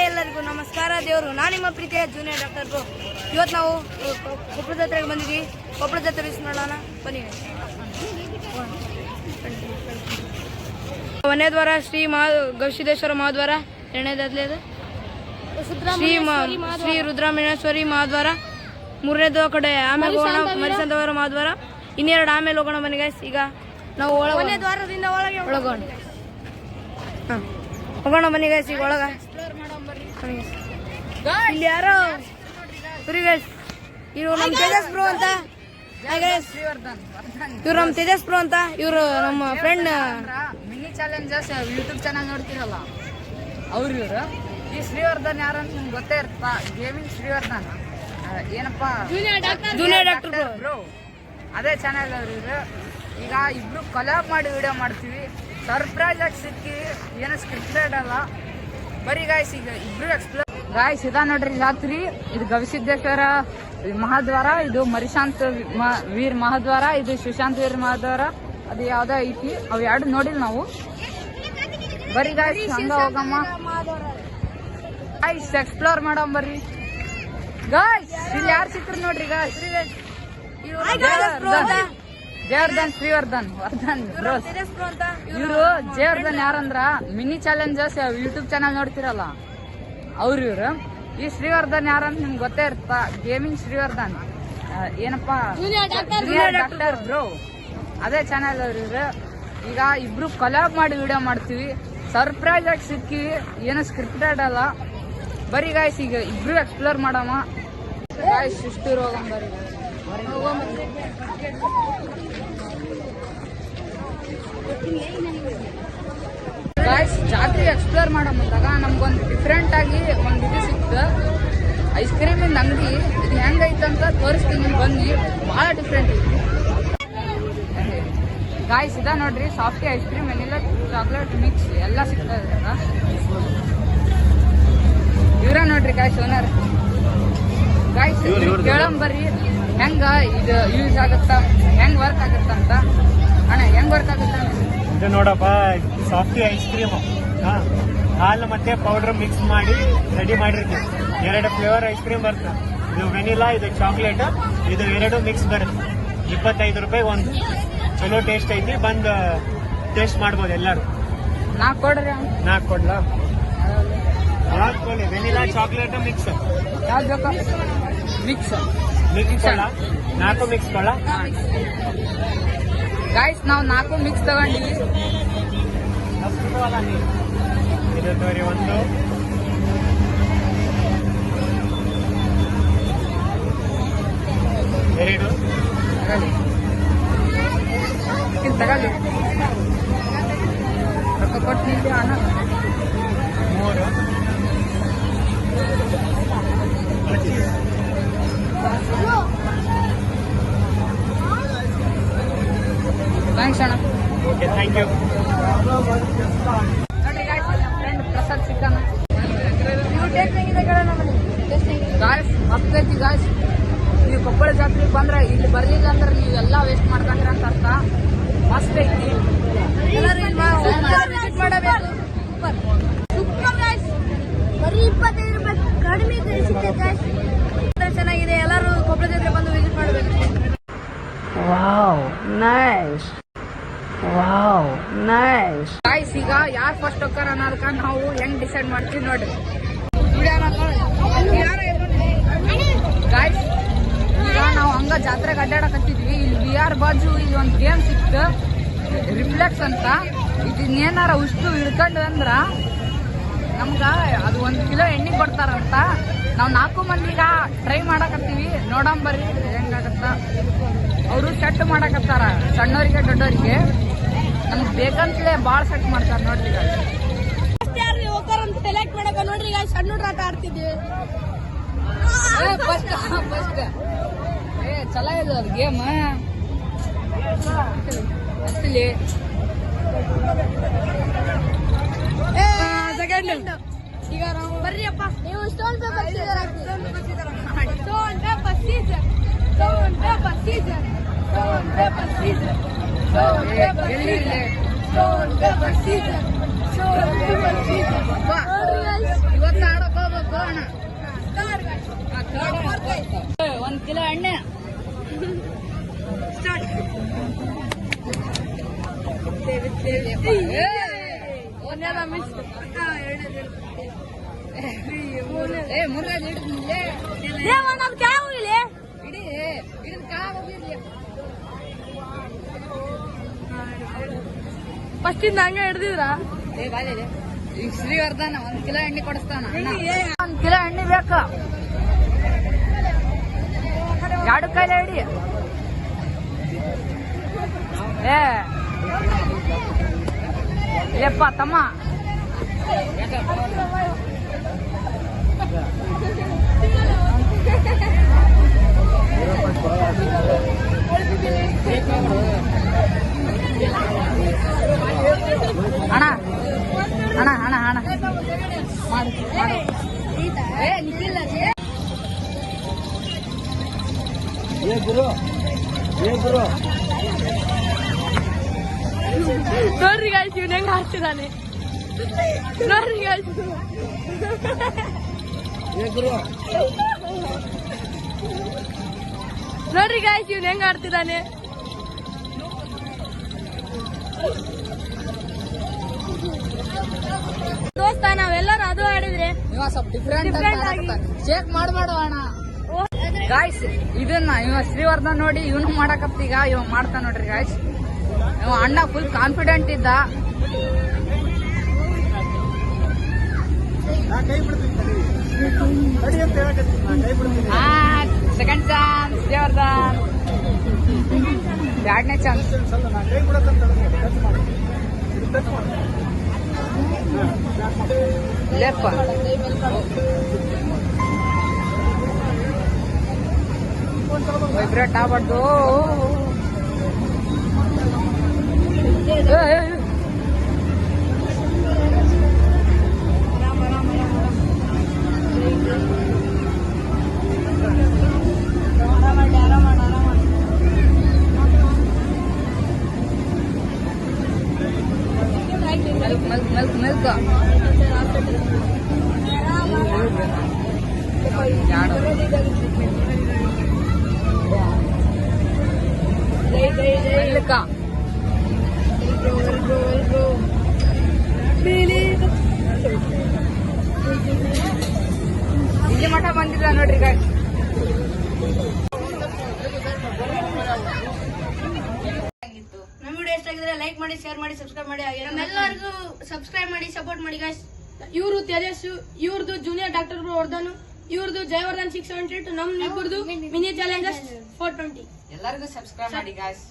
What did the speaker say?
ಎಲ್ಲರಿಗೂ ನಮಸ್ಕಾರ ದೇವರು. ನಾನು ನಿಮ್ಮ ಪ್ರೀತಿಯ ಜೂನಿಯರ್ ಡಾಕ್ಟರ್ ಬ್ರೋ. ಇವತ್ತು ನಾವು ಕೊಪ್ಪಳ ಜಾತ್ರೆಗೆ ಬಂದಿದ್ದೀವಿ. ಕೊಪ್ಪಳ ಜಾತ್ರೆ ಯೂಸ್ ಮಾಡೋಣ ಬನ್ನಿ. ಒಂದನೇ ದ್ವಾರ ಶ್ರೀ ಗವಿಸಿದ್ದೇಶ್ವರ ಮಹಾದ್ವಾರ, ಎರಡನೇದಾದ್ಲೇ ಅದು ಶ್ರೀ ರುದ್ರಮಣೇಶ್ವರಿ ಮಹಾದ್ವಾರ, ಮೂರನೇದು ಕಡೆ ಆಮೇಲೆ ಹೋಗೋಣ ಮರಿಸಂದವರ ಮಹಾದ್ವಾರ, ಇನ್ನೆರಡು ಆಮೇಲೆ ಹೋಗೋಣ ಬನ್ನಿ ಗೈಸ್. ಈಗ ನಾವು ಒಂದನೇ ದ್ವಾರದಿಂದ ಒಳಗೋಣ. ಹಾಂ ಹೋಗೋಣ ಬನ್ನಿ ಗೈಸ್. ಈಗ ಒಳಗ ಇಲ್ಲಿ ಯಾರೋ ಸರಿ ಗೈಸ್, ಇವ್ರು ನಮ್ಮ ತೇಜಸ್ ಬ್ರೋ ಅಂತ. ಇವ್ರು ನಮ್ಮ ತೇಜಸ್ ಬ್ರೋ ಅಂತ, ಇವರು ನಮ್ಮ friend. Mini challenges YouTube channel ನೋಡ್ತೀರಲ್ಲ ಅವ್ರು ಇವರು. ಈ ಶ್ರೀವರ್ಧನ್ ಯಾರಂತ ನಿಮ್ಗೆ ಗೊತ್ತೇ ಇರ್ತಾ, ಗೇಮಿಂಗ್ ಶ್ರೀವರ್ಧನ್ ಏನಪ್ಪ ಜೂನಿಯರ್ ಡಾಕ್ಟರ್ ಬ್ರೋ, ಅದೇ ಚಾನಲ್ ಅವ್ರು ಇವರು. ಈಗ ಇಬ್ರು ಕೊಲಾಬ್ ಮಾಡಿ ವಿಡಿಯೋ ಮಾಡ್ತೀವಿ. ಸರ್ಪ್ರೈಸ್ ಆಗಿ ಸಿಕ್ಕಿ, ಏನು ಸ್ಕ್ರಿಪ್ಟೆಡ್ ಅಲ್ಲ, ಬರೀ ಗಾಯ್ಸ್ ಈಗ ಇಬ್ರು ಎಕ್ಸ್ಪ್ಲೋರ್. ಗಾಯ್ಸ್ ಇದಾ ನೋಡ್ರಿ ಜಾತ್ರಿ. ಇದು ಗವಿಸಿದ್ದೇಶ್ವರ ಮಹಾದ್ವಾರ, ಇದು ಮರಿಶಾಂತ್ ವೀರ್ ಮಹಾದ್ವಾರ, ಇದು ಸುಶಾಂತ್ ವೀರ್ ಮಹಾದ್ವಾರ. ಅದು ಯಾವ್ದೋ ಐತಿ, ಅವು ಎರಡು ನೋಡಿಲ್ಲ ನಾವು. ಬರೀ ಗಾಯ್ಸ್ ಹಂಗ ಹೋಗಮ್ಮ ಗಾಯ್ಸ್, ಎಕ್ಸ್ಪ್ಲೋರ್ ಮಾಡಮ್ ಬರ್ರಿ ಗಾಯ್ಸ್. ಇಲ್ಲಿ ಯಾರು ಸಿಕ್ಕ್ರು ನೋಡ್ರಿ ಗಾಯ್ಸ್, ಜಯವರ್ಧನ್ ಶ್ರೀವರ್ಧನ್ ವರ್ಧನ್ ಬ್ರೋ. ಇವರು Jayavardhan ಯಾರಂದ್ರ mini challenges YouTube channel ನೋಡ್ತಿರಲ್ಲ ಅವ್ರು ಇವ್ರು. ಈ ಶ್ರೀವರ್ಧನ್ ಯಾರಂತ ನಿಮ್ಗೆ ಗೊತ್ತೇ ಇರ್ತಾ, ಗೇಮಿಂಗ್ ಶ್ರೀವರ್ಧನ್ ಏನಪ್ಪಾ ಜೂನಿಯರ್ ಡಾಕ್ಟರ್ ಬ್ರೋ, ಅದೇ ಚಾನಲ್ ಅವ್ರು ಇವ್ರು. ಈಗ ಇಬ್ರು ಕೊಲಾಬ್ ಮಾಡಿ ವಿಡಿಯೋ ಮಾಡ್ತೀವಿ. ಸರ್ಪ್ರೈಸ್ ಆಗಿ ಸಿಕ್ಕಿ, ಏನು ಸ್ಕ್ರಿಪ್ಟೆಡ್ ಅಲ್ಲ, ಬರೀ ಗಾಯ್ಸ್ ಈಗ ಇಬ್ರು ಎಕ್ಸ್ಪ್ಲೋರ್ ಮಾಡಮ್ಮ ಗಾಯ್ಸ್. ಇಷ್ಟು ಹೋಗಮ್ ಬರೀ ಗಾಯ್ಸ್. ಜಾತ್ರೆ ಎಕ್ಸ್ಪ್ಲೋರ್ ಮಾಡೋ ಮುಂದಾಗ ನಮ್ಗೊಂದು ಡಿಫ್ರೆಂಟ್ ಆಗಿ ಒಂದು ಇದು ಸಿಕ್ತು, ಐಸ್ ಕ್ರೀಮಿನ ಅಂಗಡಿ. ಇದು ಹೆಂಗೈತಂತ ತೋರಿಸ್ತೀನಿ ಬನ್ನಿ, ಭಾಳ ಡಿಫ್ರೆಂಟ್ ಐತಿ ಗಾಯ್ಸ್. ಇದ ನೋಡ್ರಿ softy ice cream, vanilla, chocolate mix ಎಲ್ಲ ಸಿಗ್ತಾ ಇದೆ. ಇವ್ರ ನೋಡ್ರಿ ಗಾಯ್ಸ್ ಓನರ್. ಗಾಯ್ಸ್ ಕೇಳಂಬರ್ರಿ ಹೆಂಗ ಇದು ಯೂಸ್ ಆಗತ್ತ, ಹೆಂಗ್ ವರ್ಕ್ ಆಗತ್ತಂತ. ಅಣ್ಣ ಹೆಂಗ್ ವರ್ಕ್ ಆಗತ್ತ? ಇದು ನೋಡಪ್ಪ, ಸಾಫ್ಟಿ ಐಸ್ ಕ್ರೀಮ್ ಹಾಲು ಮತ್ತೆ ಪೌಡರ್ ಮಿಕ್ಸ್ ಮಾಡಿ ರೆಡಿ ಮಾಡಿರ್ತೀವಿ. ಎರಡು ಫ್ಲೇವರ್ ಐಸ್ ಕ್ರೀಮ್ ಬರುತ್ತೆ. ಇದು ವೆನಿಲಾ, ಇದು ಚಾಕ್ಲೇಟ್, ಇದು ಎರಡು ಮಿಕ್ಸ್ ಬರುತ್ತೆ. 25 ರೂಪಾಯಿ ಒಂದು. ಚಲೋ ಟೇಸ್ಟ್ ಐತಿ, ಬಂದು ಟೇಸ್ಟ್ ಮಾಡ್ಬೋದು ಎಲ್ಲರೂ. 4 ಕೊಡ್ರಿ. 4 ಕೊಡ್ಲಾ? ವೆನಿಲಾ ಚಾಕ್ಲೇಟ್ ಮಿಕ್ಸ್ ಯಾವ್ದು ಬೇಕಾ? ಮಿಕ್ಸ್ ಕೊಡ, 4 ಮಿಕ್ಸ್ ಕೊಡ ಗಾಯ್ಸ್. ನಾವು 4 ಮಿಕ್ಸ್ ತಗೊಂಡಿವಿ. ಇದು ತೋರಿ ಒಂದು, ಎರಡು ತಗೊಳ್ಳಿ, ರೊಕ್ಕ ಕೊಟ್ಟು ನಿಂತು ಅಣ್ಣ. 3 ಥ್ಯಾಂಕ್ಸ್ ಅಣ್ಣ. Okay, thank you. ನೋಡಿ ಗಾಯ್ಸ್, ನಮ್ಮ ಫ್ರೆಂಡ್ ಪ್ರಸಾದ್ ಸಿಕ್ಕಾನ. ಗಾಯ್ಸ್ ಮಸ್ತ್ ಐತಿ ಗಾಯ್ಸ್. ನೀವು ಕೊಪ್ಪಳ ಜಾತ್ರೆಗೆ ಬಂದ್ರೆ ಇಲ್ಲಿ ಬರ್ಲಿಲ್ಲ ಅಂದ್ರೆ ನೀವೆಲ್ಲ ವೇಸ್ಟ್ ಮಾಡ್ಕೊಂಡ್ರಿ ಅಂತ ಅರ್ಥ. ಮಸ್ತ್ ಐತಿ, ಮಾಡಬೇಕು. ಬರೀ 25 ರೂಪಾಯಿ ಕಡಿಮೆ ಚೆನ್ನಾಗಿದೆ. ಎಲ್ಲರೂ ಕೊಪ್ಪಳ ಜಾತ್ರೆ ಬಂದು ವಿಸಿಟ್ ಮಾಡಬೇಕು. Wow nice, wow nice. Guys ಈಗ ಯಾರು ಫಸ್ಟ್ ಹೋಗ್ತಾರ ಅನ್ನೋದಕ್ಕ ನಾವು ಹೆಂಗ್ ಡಿಸೈಡ್ ಮಾಡ್ತೀವಿ ನೋಡ್ರಿ. ಗಾಯ್ಸ್ ಈಗ ನಾವು ಹಂಗ ಜಾತ್ರೆಗೆ ಅಡ್ಡಾಡಕತ್ತಿದ್ವಿ. ಇಲ್ಲಿ VR ಬಾಜು ಇಲ್ಲಿ ಒಂದು ಗೇಮ್ ಸಿಕ್ತು, ರಿಫ್ಲೆಕ್ಸ್ ಅಂತ. ಇದನ್ನೇನಾರ ಉಷ್ಟು ಹಿಡ್ಕೊಂಡು ಅಂದ್ರ ನಮ್ಗ ಅದು 1 ಕಿಲೋ ಎಣ್ಣೆ ಕೊಡ್ತಾರಂತ. ನಾವು 4 ಮಂದಿ ಈಗ ಟ್ರೈ ಮಾಡಕತ್ತೀವಿ, ನೋಡಂಬರ್ರಿ ಹೆಂಗಾಗತ್ತ. ಅವರು ಸೆಟ್ ಮಾಡಕತ್ತಾರ, ಸಣ್ಣವರಿಗೆ ದೊಡ್ಡವರಿಗೆ. ನಮ್ಗೆ ಬೇಕಂತಲೇ ಭಾಳ ಸೆಟ್ ಮಾಡ್ತಾರ ನೋಡ್ರಿ. ಸೆಲೆಕ್ಟ್ ಮಾಡಕ ನೋಡ್ರಿ ಗಾಯ್ಸ್, ಸಣ್ಣ ಹುಡುಗ ಆಟ ಆಡ್ತಿದ್ವಿ. ಫಸ್ಟ್ ಚಲೋ ಇದೆ ಅದು ಗೇಮ್. ಅಷ್ಟಲ್ಲಿ ಸೆಕೆಂಡ್. ಈಗ ನಾವು ಬರ್ರಿ ಅಪ್ಪ, ನೀವು ಸ್ಟೋನ್ ಪೇಪರ್ ಸೀಸರ್ ಹಾಕಿ. Stone paper scissor, stone paper scissor, stone paper scissor, stone paper scissor, stone paper scissor, stone paper scissor, stone paper scissor. ಇವತ್ತು ಆಡೋಕೆ ಕಿಲೋ ಎಣ್ಣೆ. ಮುರುಘಾಜ್ ಇಡೀ ಹಿಡಿದು ಕಾವು ಹೋಗಿರ್ಲಿ. ಫಸ್ಟ್ ಇಂದ ಹಂಗೆ ಹಿಡ್ದಿದ್ರ ಈಗ ಶ್ರೀವರ್ಧನ್ 1 ಕಿಲೋ ಎಣ್ಣೆ ಕೊಡಿಸ್ತಾನ. 1 ಕಿಲೋ ಎಣ್ಣೆ ಬೇಕು. 2 ಕೈಲ ಹಿಡಿ. ಏಪ್ಪ ತಮ್ಮ ಅಣ್ಣ ಅಣ್ಣ ಅಣ್ಣ ಅಣ್ಣ ಮಾಡು ಮಾಡು. ನಿಖಿಲ್ ನೋಡ್ರಿ ಗಾಯ್ಸ್ ಇವ್ನ ಹೆಂಗ್ ಹಾಕ್ತಿದ್ದಾನೆ ನೋಡ್ರಿ ಗಾಯ್ಸ್. ನೋಡ್ರಿ ಗಾಯ್ಸ್ ಇವ್ನ ಹೆಂಗ್ ಆಡ್ತಿದ್ದಾನೆ. ದೋಸ್ತ ನಾವೆಲ್ಲರೂ ಅದು ಆಡಿದ್ರೆ ಇವ ಸ್ವಲ್ಪ ಡಿಫ್ರೆಂಟ್ ಚೇಕ್ ಮಾಡ್ಬೇಡ ಅಣ್ಣ. ಗಾಯ್ಸ್ ಇದನ್ನ ಇವ ಶ್ರೀವರ್ಧನ್ ನೋಡಿ ಇವನು ಮಾಡಕತ್ತೀಗ ಇವ ಮಾಡ್ತಾ ನೋಡ್ರಿ ಗಾಯ್ಸ್. ಇವ ಅಣ್ಣ ಫುಲ್ ಕಾನ್ಫಿಡೆಂಟ್ ಇದ್ದ. Second chance Shrivardhan. 2ನೇ ಚಾನ್ಸ್. ಲೆಪ್ಪ ವೈಬ್ರೇಟ್ ಆಗ್ಬಾರ್ದು. ಮೆಲ್ಕ ಇಲ್ಲಿ ಮಠ ಬಂದಿಲ್ಲ ನೋಡ್ರಿ ಗಾಯ್ಸ್. ನಮ್ಮ ವಿಡಿಯೋ ಇಷ್ಟ ಆಗಿದ್ರೆ ಲೈಕ್ ಮಾಡಿ, ಶೇರ್ ಮಾಡಿ, ಸಬ್ಸ್ಕ್ರೈಬ್ ಮಾಡಿ. ನಮ್ಮೆಲ್ಲರಿಗೂ ಸಬ್ಸ್ಕ್ರೈಬ್ ಮಾಡಿ, ಸಪೋರ್ಟ್ ಮಾಡಿ ಗಾಯ್ಸ್. ಇವ್ರು ತೇಜಸ್ಸು, ಇವ್ರದ್ದು ಜೂನಿಯರ್ ಡಾಕ್ಟರ್ ವರ್ಧನ್, ಇವ್ರದ್ದು ಜಯವರ್ಧನ್ 678, ನಮ್ ಇಬ್ಬರದು ಮಿನಿ ಚಾಲೆಂಜರ್ಸ್ 420. ಎಲ್ಲರಿಗೂ ಸಬ್ಸ್ಕ್ರೈಬ್ ಮಾಡಿ ಗಾಯ್ಸ್.